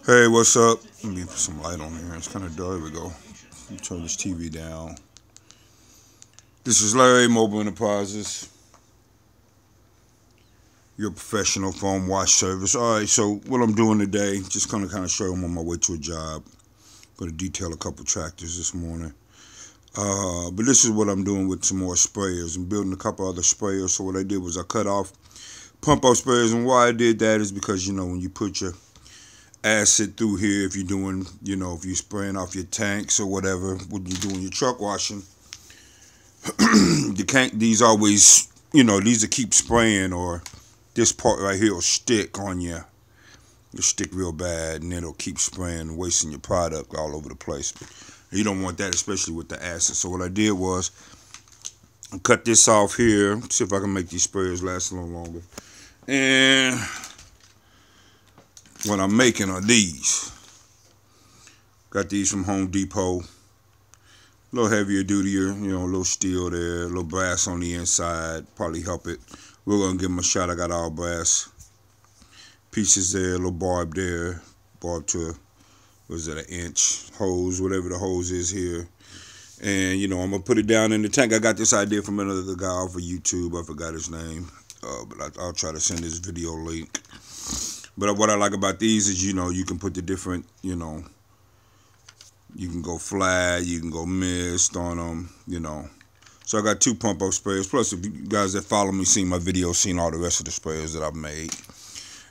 Hey, what's up? Let me put some light on here. It's kind of dark. Here we go. Let me turn this TV down. This is Larry, Mobile Enterprises, your professional phone wash service. All right, so what I'm doing today, just gonna kind of show you I'm on my way to a job. Going to detail a couple tractors this morning. But this is what I'm doing with some more sprayers. I'm building a couple other sprayers. So what I did was I cut off pump out sprayers, and why I did that is because when you put your acid through here, if you're doing, if you're spraying off your tanks or whatever, when you're doing your truck washing, these always, these will keep spraying, or this part right here will stick on you. It'll stick real bad, and it'll keep spraying, wasting your product all over the place. But you don't want that, especially with the acid. So what I did was I cut this off here. See if I can make these sprayers last a little longer. And what I'm making are these. Got these from Home Depot. A little heavier dutier, a little steel there, a little brass on the inside, probably help it. We're gonna give them a shot. I got all brass pieces there, a little barb there, barb to, what is it, an inch hose, whatever the hose is here. And I'm gonna put it down in the tank. I got this idea from another guy off of YouTube. I forgot his name, but I'll try to send this video link. But what I like about these is, you can put the different, you can go flat, you can go mist on them, So I got 2 pump-up sprayers. Plus, if you guys that follow me, seen my videos, seen all the rest of the sprayers that I've made.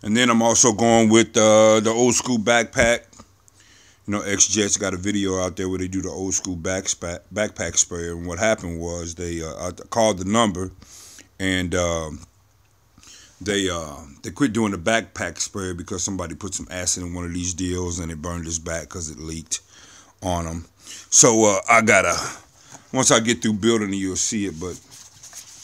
And then I'm also going with the old school BackPack. X-Jet's got a video out there where they do the old school BackPack sprayer. And what happened was I called the number, and they quit doing the BackPack sprayer because somebody put some acid in one of these deals and it burned his back because it leaked on them. So once I get through building it, you'll see it, but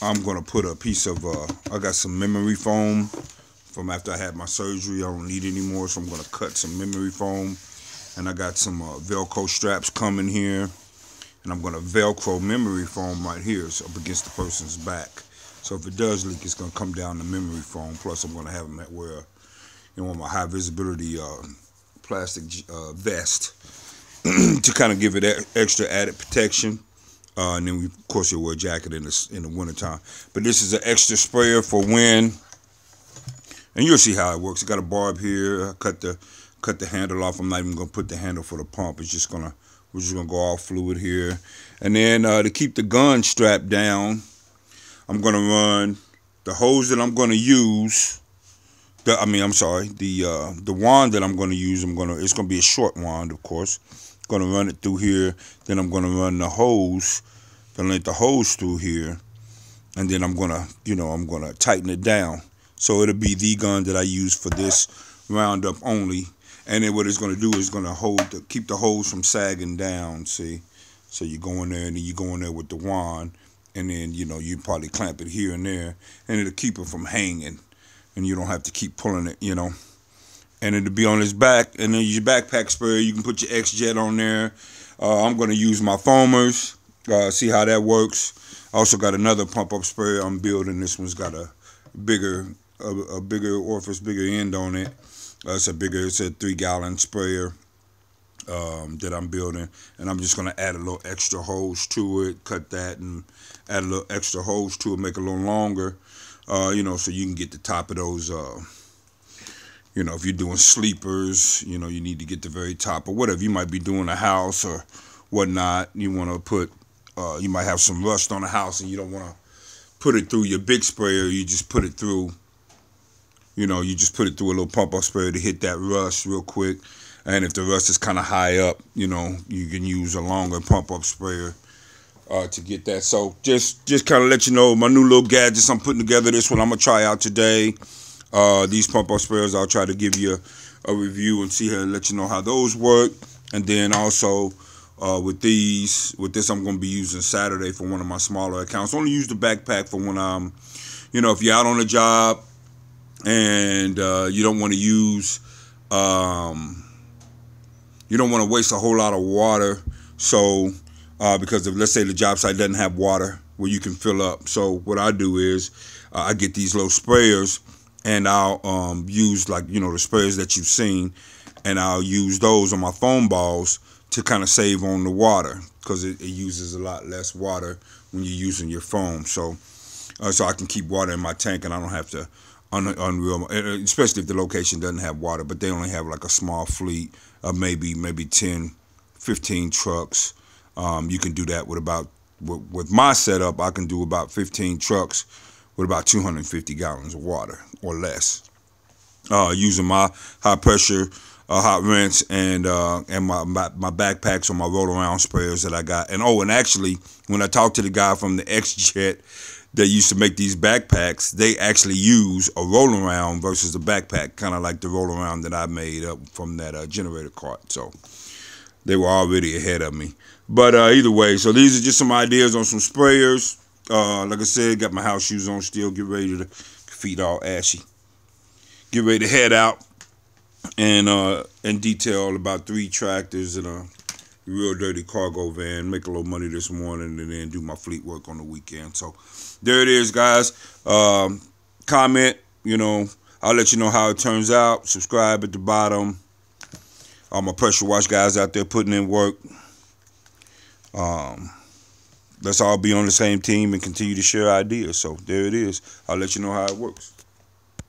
I'm gonna put a piece of I got some memory foam from after I had my surgery. I don't need it anymore, so I'm gonna cut some memory foam, and I got some Velcro straps coming here, and I'm gonna Velcro memory foam right here, so up against the person's back. So if it does leak, it's gonna come down the memory foam. Plus, I'm gonna have them at wear, my high visibility plastic vest to kind of give it extra added protection. And then of course you'll wear a jacket in the wintertime. But this is an extra sprayer for when, and you'll see how it works. It got a barb here. I cut the handle off. I'm not even gonna put the handle for the pump. We're just gonna go all fluid here. And then to keep the gun strapped down, I'm gonna run the hose that I'm gonna use. The wand that I'm gonna use. It's gonna be a short wand, of course. Gonna run it through here. Then I'm gonna run the hose, let the hose through here, and then I'm gonna tighten it down. So it'll be the gun that I use for this roundup only. And then what it's gonna do is gonna keep the hose from sagging down. See, so you go in there, and then you go in there with the wand, and then you probably clamp it here and there, and it'll keep it from hanging, and you don't have to keep pulling it, And it'll be on his back, and then your BackPack sprayer, you can put your X-Jet on there. I'm going to use my foamers, see how that works. I also got another pump-up sprayer I'm building. This one's got a bigger orifice, bigger end on it. It's a 3-gallon sprayer that I'm building, and I'm just going to add a little extra hose to it, cut that, and add a little extra hose to it, make it a little longer, so you can get the top of those. If you're doing sleepers, you need to get the very top, or whatever. You might be doing a house or whatnot. You want to put, you might have some rust on the house, and you don't want to put it through your big sprayer. You just put it through, a little pump-up sprayer to hit that rust real quick. And if the rust is kind of high up, you can use a longer pump-up sprayer to get that. So just kind of let you know my new little gadgets I'm putting together. This one I'm gonna try out today. These pump-up sprayers, I'll try to give you a review and let you know how those work. And then also with this I'm going to be using Saturday for one of my smaller accounts. Only use the BackPack for when I'm, if you're out on a job and you don't want to use, you don't want to waste a whole lot of water. So because if, let's say, the job site doesn't have water where you can fill up. So what I do is I get these little sprayers, and I'll use, like, the sprayers that you've seen, and I'll use those on my foam balls to kind of save on the water, because it uses a lot less water when you're using your foam. So I can keep water in my tank, and I don't have to unreel, especially if the location doesn't have water. But they only have like a small fleet of maybe 10, 15 trucks. You can do that with with my setup. I can do about 15 trucks with about 250 gallons of water or less, using my high pressure hot rinse and my backpacks or my roll around sprayers that I got. And actually, when I talked to the guy from the X-Jet that used to make these backpacks, they actually use a roll around versus a backpack, kind of like the roll around that I made up from that generator cart. So they were already ahead of me. But either way, so these are just some ideas on some sprayers. Like I said, got my house shoes on still. Get ready to, feet all ashy. Get ready to head out and detail about 3 tractors and a real dirty cargo van. Make a little money this morning and then do my fleet work on the weekend. So there it is, guys. Comment, I'll let you know how it turns out. Subscribe at the bottom. All my pressure wash guys out there putting in work. Let's all be on the same team and continue to share ideas. So there it is. I'll let you know how it works.